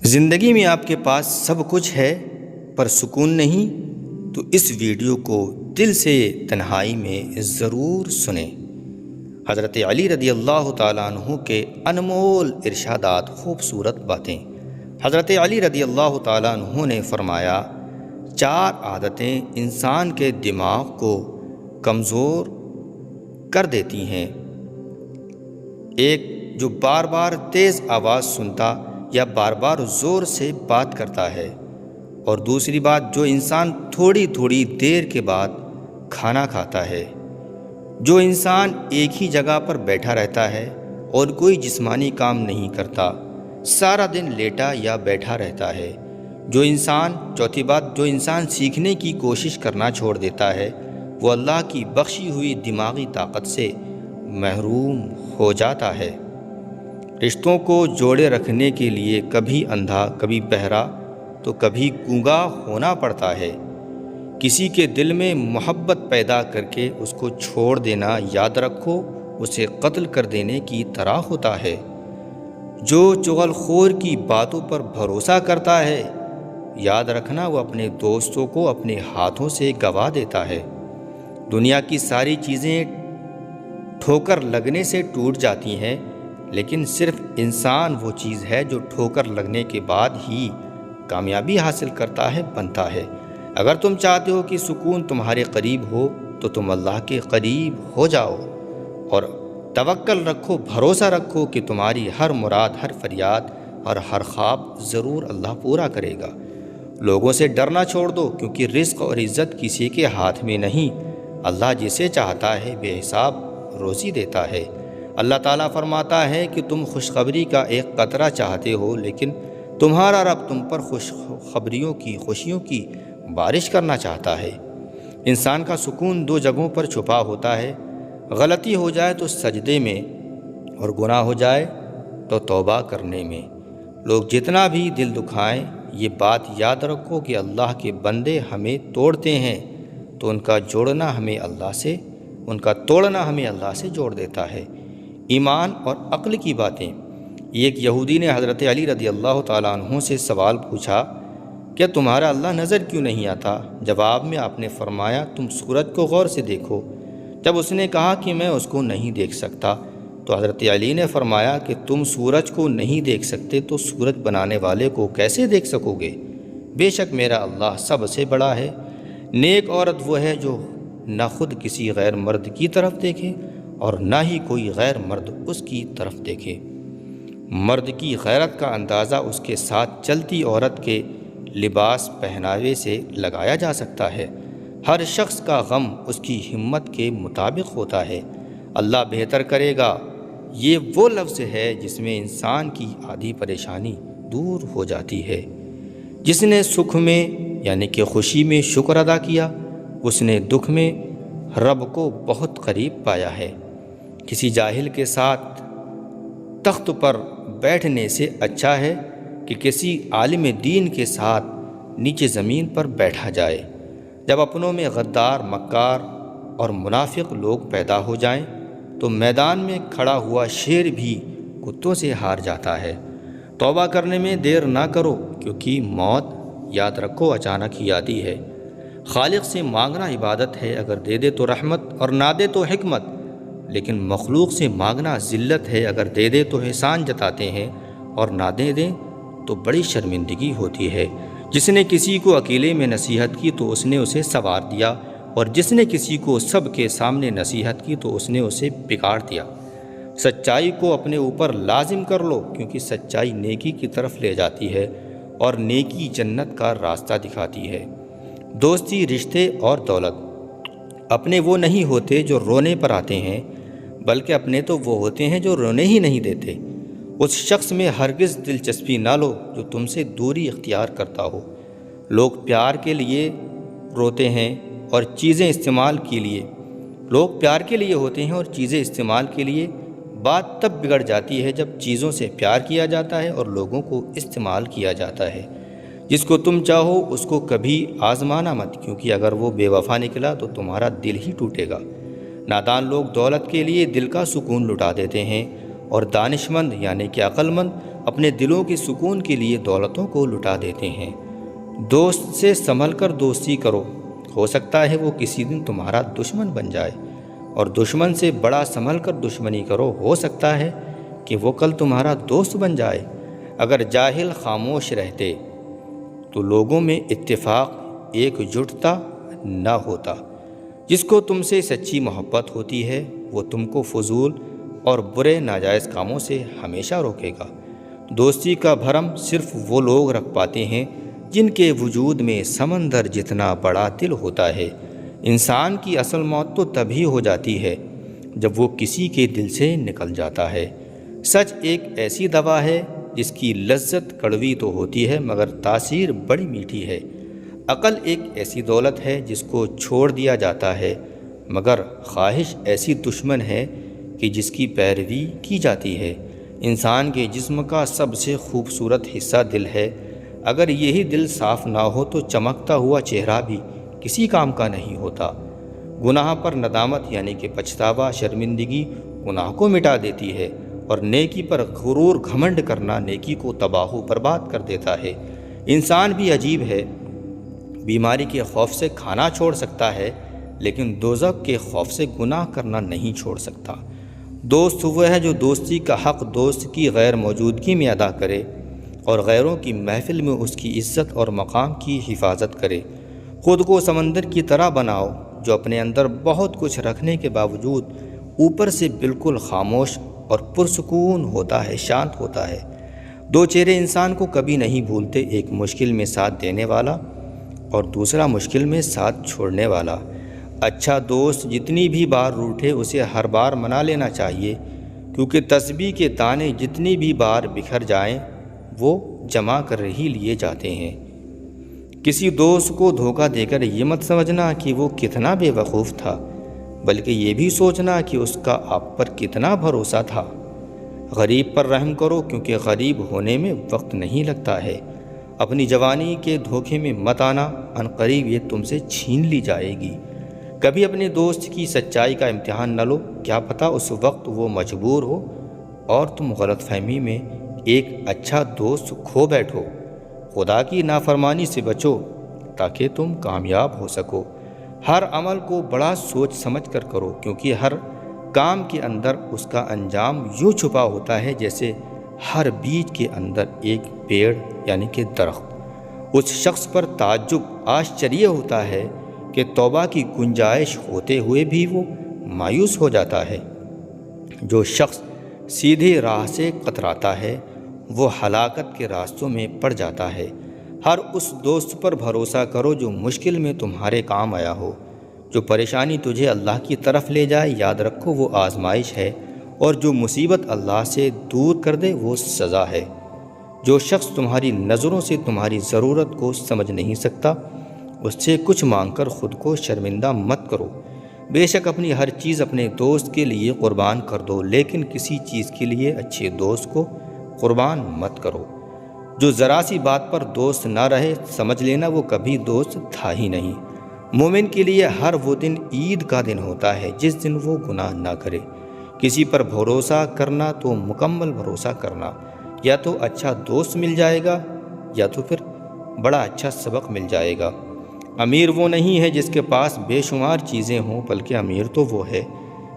زندگی میں آپ کے پاس سب کچھ ہے پر سکون نہیں، تو اس ویڈیو کو دل سے تنہائی میں ضرور سنیں۔ حضرت علی رضی اللہ تعالیٰ عنہ کے انمول ارشادات، خوبصورت باتیں۔ حضرت علی رضی اللہ تعالیٰ عنہ نے فرمایا، 4 عادتیں انسان کے دماغ کو کمزور کر دیتی ہیں۔ ایک، جو بار بار تیز آواز سنتا یا بار بار زور سے بات کرتا ہے، اور دوسری بات، جو انسان تھوڑی تھوڑی دیر کے بعد کھانا کھاتا ہے، جو انسان ایک ہی جگہ پر بیٹھا رہتا ہے اور کوئی جسمانی کام نہیں کرتا، سارا دن لیٹا یا بیٹھا رہتا ہے، چوتھی بات، جو انسان سیکھنے کی کوشش کرنا چھوڑ دیتا ہے، وہ اللہ کی بخشی ہوئی دماغی طاقت سے محروم ہو جاتا ہے۔ رشتوں کو جوڑے رکھنے کے لیے کبھی اندھا، کبھی بہرا، تو کبھی گونگا ہونا پڑتا ہے۔ کسی کے دل میں محبت پیدا کر کے اس کو چھوڑ دینا، یاد رکھو، اسے قتل کر دینے کی طرح ہوتا ہے۔ جو چغل خور کی باتوں پر بھروسہ کرتا ہے، یاد رکھنا وہ اپنے دوستوں کو اپنے ہاتھوں سے گوا دیتا ہے۔ دنیا کی ساری چیزیں ٹھوکر لگنے سے ٹوٹ جاتی ہیں، لیکن صرف انسان وہ چیز ہے جو ٹھوکر لگنے کے بعد ہی کامیابی حاصل کرتا ہے، بنتا ہے۔ اگر تم چاہتے ہو کہ سکون تمہارے قریب ہو تو تم اللہ کے قریب ہو جاؤ، اور توکل رکھو، بھروسہ رکھو کہ تمہاری ہر مراد، ہر فریاد اور ہر خواب ضرور اللہ پورا کرے گا۔ لوگوں سے ڈرنا چھوڑ دو، کیونکہ رزق اور عزت کسی کے ہاتھ میں نہیں، اللہ جسے چاہتا ہے بے حساب روزی دیتا ہے۔ اللہ تعالیٰ فرماتا ہے کہ تم خوشخبری کا ایک قطرہ چاہتے ہو، لیکن تمہارا رب تم پر خوشیوں کی بارش کرنا چاہتا ہے۔ انسان کا سکون 2 جگہوں پر چھپا ہوتا ہے، غلطی ہو جائے تو سجدے میں، اور گناہ ہو جائے تو توبہ کرنے میں۔ لوگ جتنا بھی دل دکھائیں، یہ بات یاد رکھو کہ اللہ کے بندے ہمیں توڑتے ہیں تو ان کا توڑنا ہمیں اللہ سے جوڑ دیتا ہے۔ ایمان اور عقل کی باتیں۔ ایک یہودی نے حضرت علی رضی اللہ تعالیٰ عنہ سے سوال پوچھا، کیا تمہارا اللہ نظر کیوں نہیں آتا؟ جواب میں آپ نے فرمایا، تم سورج کو غور سے دیکھو۔ جب اس نے کہا کہ میں اس کو نہیں دیکھ سکتا، تو حضرت علی نے فرمایا کہ تم سورج کو نہیں دیکھ سکتے تو سورج بنانے والے کو کیسے دیکھ سکو گے؟ بے شک میرا اللہ سب سے بڑا ہے۔ نیک عورت وہ ہے جو نہ خود کسی غیر مرد کی طرف دیکھے اور نہ ہی کوئی غیر مرد اس کی طرف دیکھے۔ مرد کی غیرت کا اندازہ اس کے ساتھ چلتی عورت کے لباس پہناوے سے لگایا جا سکتا ہے۔ ہر شخص کا غم اس کی ہمت کے مطابق ہوتا ہے۔ اللہ بہتر کرے گا، یہ وہ لفظ ہے جس میں انسان کی آدھی پریشانی دور ہو جاتی ہے۔ جس نے سکھ میں یعنی کہ خوشی میں شکر ادا کیا، اس نے دکھ میں رب کو بہت قریب پایا ہے۔ کسی جاہل کے ساتھ تخت پر بیٹھنے سے اچھا ہے کہ کسی عالم دین کے ساتھ نیچے زمین پر بیٹھا جائے۔ جب اپنوں میں غدار، مکار اور منافق لوگ پیدا ہو جائیں تو میدان میں کھڑا ہوا شیر بھی کتوں سے ہار جاتا ہے۔ توبہ کرنے میں دیر نہ کرو، کیونکہ موت، یاد رکھو، اچانک ہی آتی ہے۔ خالق سے مانگنا عبادت ہے، اگر دے دے تو رحمت اور نہ دے تو حکمت، لیکن مخلوق سے مانگنا ذلت ہے، اگر دے دے تو احسان جتاتے ہیں اور نہ دے دیں تو بڑی شرمندگی ہوتی ہے۔ جس نے کسی کو اکیلے میں نصیحت کی تو اس نے اسے سنوار دیا، اور جس نے کسی کو سب کے سامنے نصیحت کی تو اس نے اسے بگاڑ دیا۔ سچائی کو اپنے اوپر لازم کر لو، کیونکہ سچائی نیکی کی طرف لے جاتی ہے اور نیکی جنت کا راستہ دکھاتی ہے۔ دوستی، رشتے اور دولت اپنے وہ نہیں ہوتے جو رونے پر آتے ہیں، بلکہ اپنے تو وہ ہوتے ہیں جو رونے ہی نہیں دیتے۔ اس شخص میں ہرگز دلچسپی نہ لو جو تم سے دوری اختیار کرتا ہو۔ لوگ پیار کے لیے روتے ہیں اور چیزیں استعمال کے لیے ہوتے ہیں اور چیزیں استعمال کے لیے۔ بات تب بگڑ جاتی ہے جب چیزوں سے پیار کیا جاتا ہے اور لوگوں کو استعمال کیا جاتا ہے۔ جس کو تم چاہو اس کو کبھی آزمانا مت، کیونکہ اگر وہ بے وفا نکلا تو تمہارا دل ہی ٹوٹے گا۔ نادان لوگ دولت کے لیے دل کا سکون لٹا دیتے ہیں، اور دانش مند یعنی کہ عقل مند اپنے دلوں کے سکون کے لیے دولتوں کو لٹا دیتے ہیں۔ دوست سے سنبھل کر دوستی کرو، ہو سکتا ہے وہ کسی دن تمہارا دشمن بن جائے، اور دشمن سے بڑا سنبھل کر دشمنی کرو، ہو سکتا ہے کہ وہ کل تمہارا دوست بن جائے۔ اگر جاہل خاموش رہتے تو لوگوں میں اتفاق ایک جٹتا نہ ہوتا۔ جس کو تم سے سچی محبت ہوتی ہے وہ تم کو فضول اور برے ناجائز کاموں سے ہمیشہ روکے گا۔ دوستی کا بھرم صرف وہ لوگ رکھ پاتے ہیں جن کے وجود میں سمندر جتنا بڑا دل ہوتا ہے۔ انسان کی اصل موت تو تبھی ہو جاتی ہے جب وہ کسی کے دل سے نکل جاتا ہے۔ سچ ایک ایسی دوا ہے جس کی لذت کڑوی تو ہوتی ہے مگر تاثیر بڑی میٹھی ہے۔ عقل ایک ایسی دولت ہے جس کو چھوڑ دیا جاتا ہے مگر خواہش ایسی دشمن ہے کہ جس کی پیروی کی جاتی ہے۔ انسان کے جسم کا سب سے خوبصورت حصہ دل ہے۔ اگر یہی دل صاف نہ ہو تو چمکتا ہوا چہرہ بھی کسی کام کا نہیں ہوتا۔ گناہ پر ندامت یعنی کہ پچھتاوا، شرمندگی گناہ کو مٹا دیتی ہے، اور نیکی پر غرور گھمنڈ کرنا نیکی کو تباہ و برباد کر دیتا ہے۔ انسان بھی عجیب ہے، بیماری کے خوف سے کھانا چھوڑ سکتا ہے لیکن دوزخ کے خوف سے گناہ کرنا نہیں چھوڑ سکتا۔ دوست وہ ہے جو دوستی کا حق دوست کی غیر موجودگی میں ادا کرے اور غیروں کی محفل میں اس کی عزت اور مقام کی حفاظت کرے۔ خود کو سمندر کی طرح بناؤ جو اپنے اندر بہت کچھ رکھنے کے باوجود اوپر سے بالکل خاموش اور پرسکون ہوتا ہے، شانت ہوتا ہے۔ دو چہرے انسان کو کبھی نہیں بھولتے، ایک مشکل میں ساتھ دینے والا اور دوسرا مشکل میں ساتھ چھوڑنے والا۔ اچھا دوست جتنی بھی بار روٹھے اسے ہر بار منا لینا چاہیے، کیونکہ تسبیح کے دانے جتنی بھی بار بکھر جائیں وہ جمع کر ہی لیے جاتے ہیں۔ کسی دوست کو دھوکہ دے کر یہ مت سمجھنا کہ وہ کتنا بے وقوف تھا، بلکہ یہ بھی سوچنا کہ اس کا آپ پر کتنا بھروسہ تھا۔ غریب پر رحم کرو کیونکہ غریب ہونے میں وقت نہیں لگتا ہے۔ اپنی جوانی کے دھوکے میں مت آنا، عنقریب یہ تم سے چھین لی جائے گی۔ کبھی اپنے دوست کی سچائی کا امتحان نہ لو، کیا پتہ اس وقت وہ مجبور ہو اور تم غلط فہمی میں ایک اچھا دوست کھو بیٹھو۔ خدا کی نافرمانی سے بچو تاکہ تم کامیاب ہو سکو۔ ہر عمل کو بڑا سوچ سمجھ کر کرو کیونکہ ہر کام کے اندر اس کا انجام یوں چھپا ہوتا ہے جیسے ہر بیج کے اندر ایک پیڑ یعنی کہ درخت۔ اس شخص پر تعجب، آشچریہ ہوتا ہے کہ توبہ کی گنجائش ہوتے ہوئے بھی وہ مایوس ہو جاتا ہے۔ جو شخص سیدھے راہ سے کتراتا ہے وہ ہلاکت کے راستوں میں پڑ جاتا ہے۔ ہر اس دوست پر بھروسہ کرو جو مشکل میں تمہارے کام آیا ہو۔ جو پریشانی تجھے اللہ کی طرف لے جائے یاد رکھو وہ آزمائش ہے، اور جو مصیبت اللہ سے دور کر دے وہ سزا ہے۔ جو شخص تمہاری نظروں سے تمہاری ضرورت کو سمجھ نہیں سکتا اس سے کچھ مانگ کر خود کو شرمندہ مت کرو۔ بے شک اپنی ہر چیز اپنے دوست کے لیے قربان کر دو، لیکن کسی چیز کے لیے اچھے دوست کو قربان مت کرو۔ جو ذرا سی بات پر دوست نہ رہے سمجھ لینا وہ کبھی دوست تھا ہی نہیں۔ مومن کے لیے ہر وہ دن عید کا دن ہوتا ہے جس دن وہ گناہ نہ کرے۔ کسی پر بھروسہ کرنا تو مکمل بھروسہ کرنا، یا تو اچھا دوست مل جائے گا یا تو پھر بڑا اچھا سبق مل جائے گا۔ امیر وہ نہیں ہے جس کے پاس بے شمار چیزیں ہوں، بلکہ امیر تو وہ ہے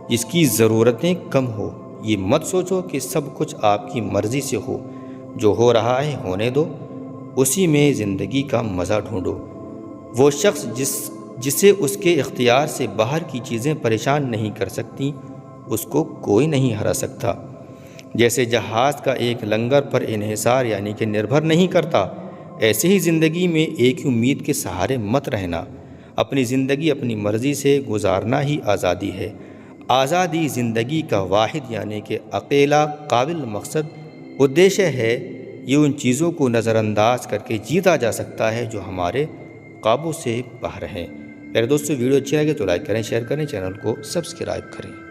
جس کی ضرورتیں کم ہو۔ یہ مت سوچو کہ سب کچھ آپ کی مرضی سے ہو، جو ہو رہا ہے ہونے دو، اسی میں زندگی کا مزہ ڈھونڈو۔ وہ شخص جسے اس کے اختیار سے باہر کی چیزیں پریشان نہیں کر سکتی اس کو کوئی نہیں ہرا سکتا۔ جیسے جہاز کا ایک لنگر پر انحصار یعنی کہ نربھر نہیں کرتا، ایسے ہی زندگی میں ایک امید کے سہارے مت رہنا۔ اپنی زندگی اپنی مرضی سے گزارنا ہی آزادی ہے۔ آزادی زندگی کا واحد یعنی کہ اکیلا قابل مقصد ادیشیہ ہے۔ یہ ان چیزوں کو نظر انداز کر کے جیتا جا سکتا ہے جو ہمارے قابو سے باہر ہیں۔ میرے دوستو ویڈیو اچھی لگے تو لائک کریں، شیئر کریں، چینل کو سبسکرائب کریں۔